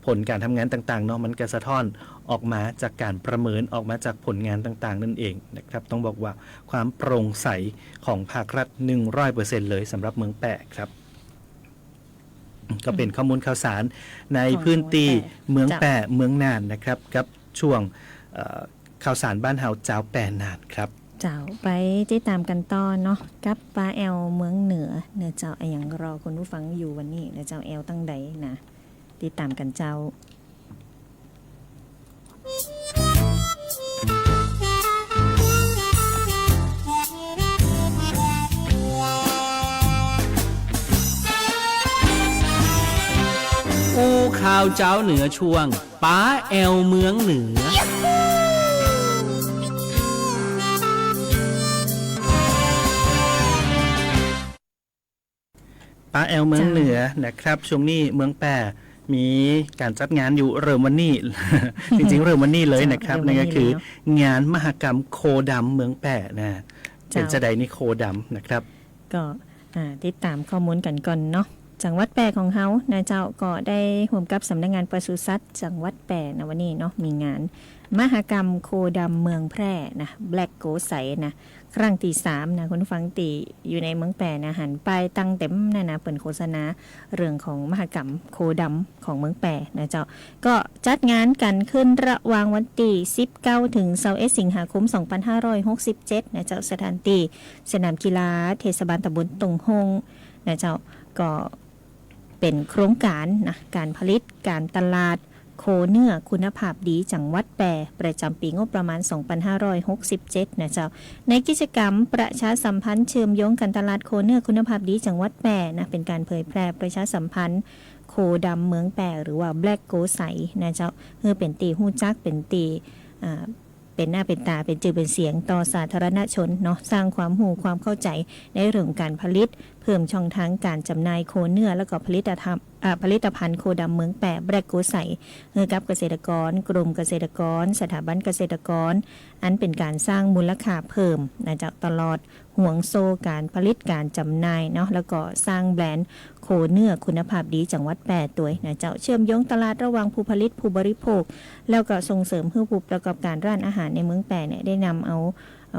ผลการทำงานต่างๆเนาะมันก็สะท้อนออกมาจากการประเมินออกมาจากผลงานต่างๆนั่นเองนะครับต้องบอกว่าความโปร่งใสของภาครัฐ 100% เลยสำหรับเมืองแพร่ครับก็เป็นข้อมูลข่าวสารในพื้นที่เมืองแปะเมืองน่านนะครับกับช่วงข่าวสารบ้านเฮาเจ้าแปะน่านครับเจ้าไปติดตามกันต่อเนาะกับปลาแอลเมืองเหนือเจ้าอย่างรอคุณผู้ฟังอยู่วันนี้เจ้าแอลตั้งใดนะติดตามกันเจ้าอู้ข่าวเจ้าเหนือช่วงป้าแอลเมืองเหนือป้าแอลเมืองเหนือนะครับช่วงนี้เมืองแปะมีการจัดงานอยู่เริ่มวันนี้ จริงๆเริ่มวันนี้เลยนะครับนั่นก็คืองานมหกรรมโคดำเมืองแปะนะเป็นจะใดนี่โคดำนะครับก็ติดตามข้อมูลกันก่อนเนาะจังหวัดแปะของเฮานะเจ้าก็ได้ร่วมกับสำนักงานปศุสัตว์จังหวัดแปะนะวันนี้เนาะมีงานมหกรรมโคดำเมืองแพร่นะแบล็กโกใสนะครั้งที่3นะคุณฟังตีอยู่ในเมืองแปะนะหันไปตั้งเต็มนะเปิดโฆษณาเรื่องของมหกรรมโคดำของเมืองแปะนะเจ้าก็จัดงานกันขึ้นระหว่างวันที่19ถึง21สิงหาคม2567นะเจ้าสถานที่สนามกีฬาเทศบาลตำบลตงฮงนะเจ้าก็เป็นโครงการนะการผลิตการตลาดโคเนื้อคุณภาพดีจังหวัดแปะประจำปีงบประมาณ2567นะเจ้าในกิจกรรมประชาสัมพันธ์เชื่อมโยงการตลาดโคเนื้อคุณภาพดีจังหวัดแปะนะเป็นการเผยแพร่ประชาสัมพันธ์โคดำเมืองแปะหรือว่าแบล็กโกใสนะเจ้าเพื่อเป็นตีหู้จักเป็นตีเป็นหน้าเป็นตาเป็นจื่อเป็นเสียงต่อสาธารณชนเนาะสร้างความรู้ความเข้าใจในเรื่องการผลิต เพิ่มช่องทางการจำหน่ายโคเนื้อแล้วก็ผลิตภัณฑ์โคดำเมืองแปะแบล็กโกใสเฮือกับเกษตรกรกลุ่มเกษตรกรสถาบันเกษตรกรอันเป็นการสร้างมูลค่าเพิ่มนะจากตลอดห่วงโซ่การผลิตการจำหน่ายเนาะแล้วก็สร้างแบรนด์โคเนื้อคุณภาพดีจังหวัดแปะตัวนะเจ้าเชื่อมโยงตลาดระหว่างผู้ผลิตผู้บริโภคแล้วก็ส่งเสริมให้ผู้ประกอบการร้านอาหารในเมืองแปะเนี่ยได้นำเอา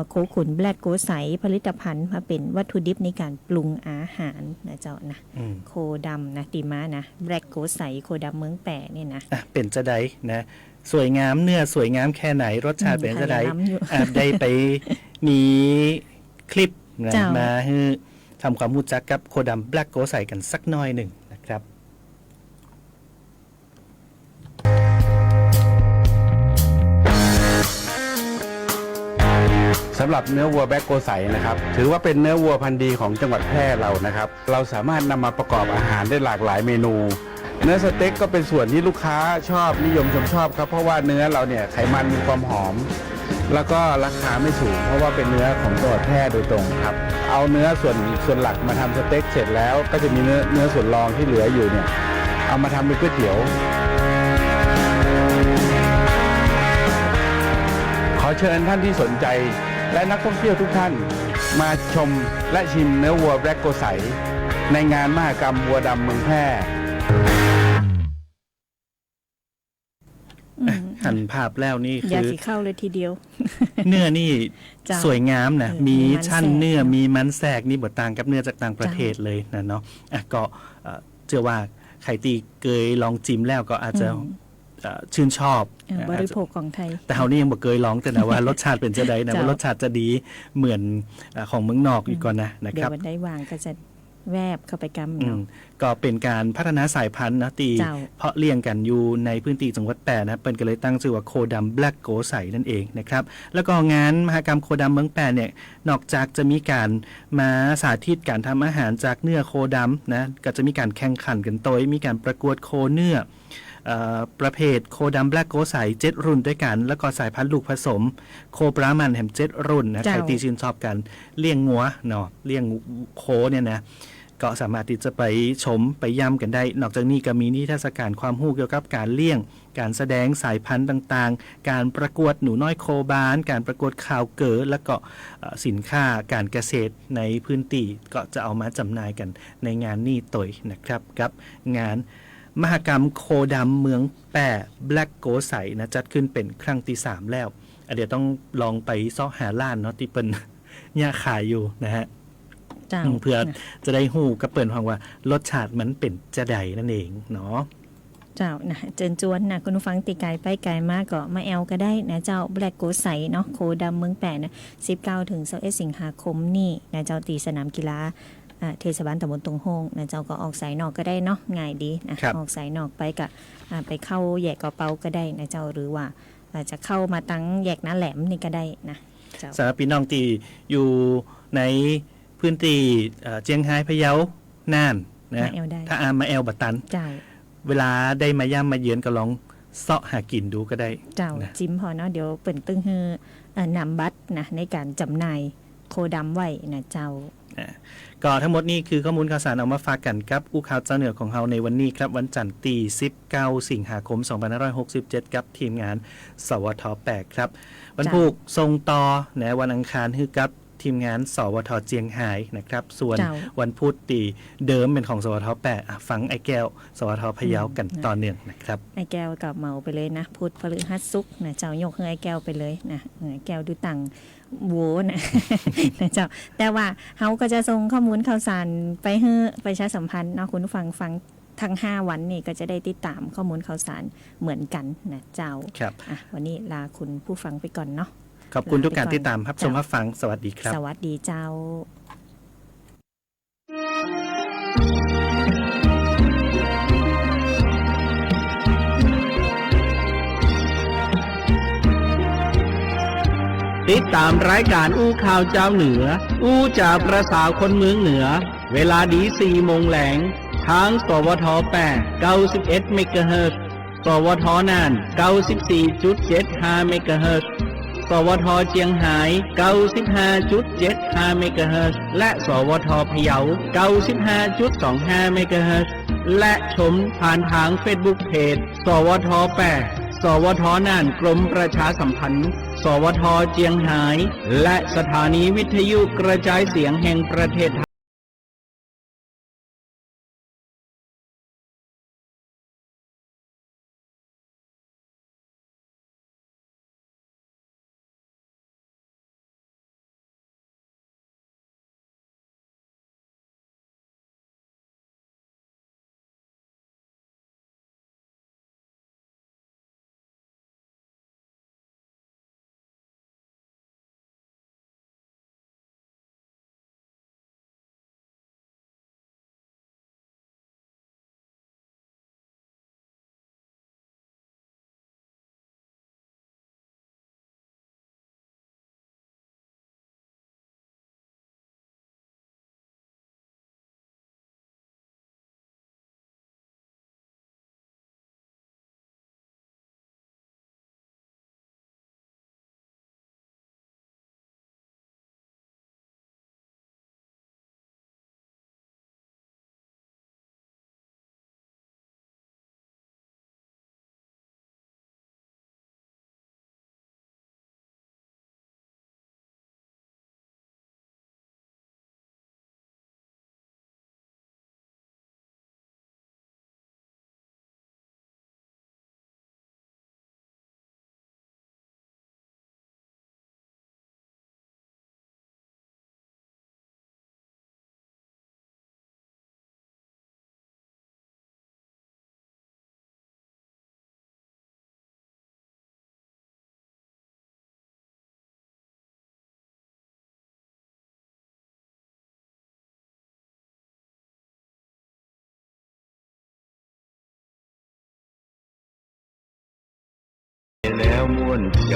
โคขุนแบล็กโกใสผลิตภัณฑ์มาเป็นวัตถุดิบในการปรุงอาหารนะเจ้านะโคดำนะตีม้านะแบล็กโกใสโคดำเมืองแปะเนี่ยนะเป็นจะได้นะสวยงามเนื้อสวยงามแค่ไหนรสชาติเป็นจะได้ได้ไปมีคลิปนะมาให้ทำความรู้จักกับโคดำแบล็กโกใสกันสักหน่อยหนึ่งนะครับสำหรับเนื้อวัวแบล็กโกใสนะครับถือว่าเป็นเนื้อวัวพันธุ์ดีของจังหวัดแพร่เรานะครับเราสามารถนำมาประกอบอาหารได้หลากหลายเมนูเนื้อสเต็กก็เป็นส่วนที่ลูกค้าชอบนิยมชมชอบครับเพราะว่าเนื้อเราเนี่ยไขมันมีความหอมแล้วก็ราคาไม่สูงเพราะว่าเป็นเนื้อของจังหวัดแพร่โดยตรงครับเอาเนื้อส่วนหลักมาทำสเต็กเสร็จแล้วก็จะมีเนื้อส่วนรองที่เหลืออยู่เนี่ยเอามาทำเป็นก๋วยเตี๋ยวขอเชิญท่านที่สนใจและนักท่องเที่ยวทุกท่านมาชมและชิมเนื้อวัวแบล็กโกใสในงานมหกรรมวัวดำเมืองแพร่หันภาพแล้วนี่คืออยากสิเข้าเลยทีเดียวเนื้อนี่สวยงามนะมีชั้นเนื้อมีมันแทรกนี่บทต่างกับเนื้อจากต่างประเทศเลยนะเนาะก็เชื่อว่าใครตีเคยลองจิ้มแล้วก็อาจจะชื่นชอบบริโภคของไทยแต่เฮานี่ยังบ่เคยลองแต่นะว่ารสชาติเป็นจะได้นะว่ารสชาติจะดีเหมือนของเมืองนอกอีกก่อนนะครับเดี๋ยววันได้วางก็จะแวบเข้าไปกำเนาะก็เป็นการพัฒนาสายพันธุ์นะตีเพาะเลี้ยงกันอยู่ในพื้นที่จังหวัดแปะนะเปิ้นก็เลยตั้งชื่อว่าโคดำแบล็กโกใสนั่นเองนะครับแล้วก็งานมหกรรมโคดำเมืองแปะเนี่ยนอกจากจะมีการมาสาธิตการทำอาหารจากเนื้อโคดำนะก็จะมีการแข่งขันกันโดยมีการประกวดโคเนื้อประเภทโคดำแบล็กโกใส7รุ่นด้วยกันแล้วก็สายพันธุ์ลูกผสมโคปรามันแหม7รุ่นนะใครที่ชื่นชอบกันเลี้ยงงัวเนาะเลี้ยงโคเนี่ยนะก็สามารถที่จะไปชมไปย่ำกันได้นอกจากนี้ก็มีนิทรรศการความรู้เกี่ยวกับการเลี้ยงการแสดงสายพันธุ์ต่างๆการประกวดหนูน้อยโคบานการประกวดข่าวเก๋อแล้วก็สินค้าการเกษตรในพื้นที่ก็จะเอามาจำหน่ายกันในงานนี้ตัวนะครับกับงานมหกรรมโคดำเมืองแปะแบล็กโกใสนะจัดขึ้นเป็นครั้งที่3แล้วเดี๋ยวต้องลองไปซ้อหาร้านเนาะที่เปิ้นย่าขายอยู่นะฮะเพื่อจะได้หู้กับเปิ้นฟังว่ารสชาติมันเป็นจะใดนั่นเองเนาะเจ้านะเจิญจวนนะคุณผู้ฟังตีไกลไปไกลมากก็มาแอลก็ได้นะเจ้าแบล็กโกใสเนาะโคดำเมืองแปะนะ19ถึง21สิงหาคมนี่นะเจ้าตีสนามกีฬาเทศบาลตำบลตงโฮงนะเจ้าก็ออกสายนอกก็ได้เนาะง่ายดีนะออกสายนอกไปกับไปเข้าแยกกระเป๋าก็ได้นะเจ้าหรือว่าจะเข้ามาตั้งแยกน้าแหลมนี่ก็ได้นะสำหรับพี่น้องที่อยู่ในพื้นที่เจียงไฮ้พะเยาน่านนะถ้ามาแอลบัตตันเวลาได้มาย่ำมาเยือนก็ลองเสาะหากินดูก็ได้เจ้าจิ้มพอเนาะเดี๋ยวเปิ่นตึ้งฮือนำบัตรนะในการจำหน่ายโคดำไว้นะเจ้าก็ทั้งหมดนี้คือข้อมูลข่าวสารเอามาฝากกันกับอู้ข่าวเจ้าเหนือของเราในวันนี้ครับวันจันทร์ที่19สิงหาคม2567กับทีมงานสวท8ครับวันพุธส่งต่อนะวันอังคารคือกับทีมงานสวทเจียงไฮ้นะครับส่วนวันพุธตีเดิมเป็นของสวท8ฟังไอ้แก้วสวทพะเยากันต่อเนื่องนะครับไอ้แก้วกับเมาไปเลยนะพุธพฤหัสศุกร์นะเจ้ายกให้ไอ้แก้วไปเลยนะแก้วดูตังโว้นะเจ้าแต่ว่าเขาก็จะส่งข้อมูลข่าวสารไปให้ประชาสัมพันธ์เนาะคุณผู้ฟังทั้ง5วันนี่ก็จะได้ติดตามข้อมูลข่าวสารเหมือนกันนะเจ้าครับวันนี้ลาคุณผู้ฟังไปก่อนเนาะขอบคุณทุกการติดตามรับชมรับฟังสวัสดีครับสวัสดีเจ้าติดตามรายการอู้ข่าวเจ้าเหนืออู้จากประสาคนเมืองเหนือเวลาดี4 โมงแหลงทางสวท8 91 เมกะเฮิรตซ์สวทน่าน 94.75 เมกะเฮิรตซ์ สวทเจียงไฮ้ 95.75 เมกะเฮิรตซ์และสวทพะเยา 95.25 เมกะเฮิรตซ์และชมผ่านทางเฟซบุ๊กเพจสวท8สวทน่านกรมประชาสัมพันธ์สวทเจียงไฮ้และสถานีวิทยุกระจายเสียงแห่งประเทศไทยแล้วม่วนใจ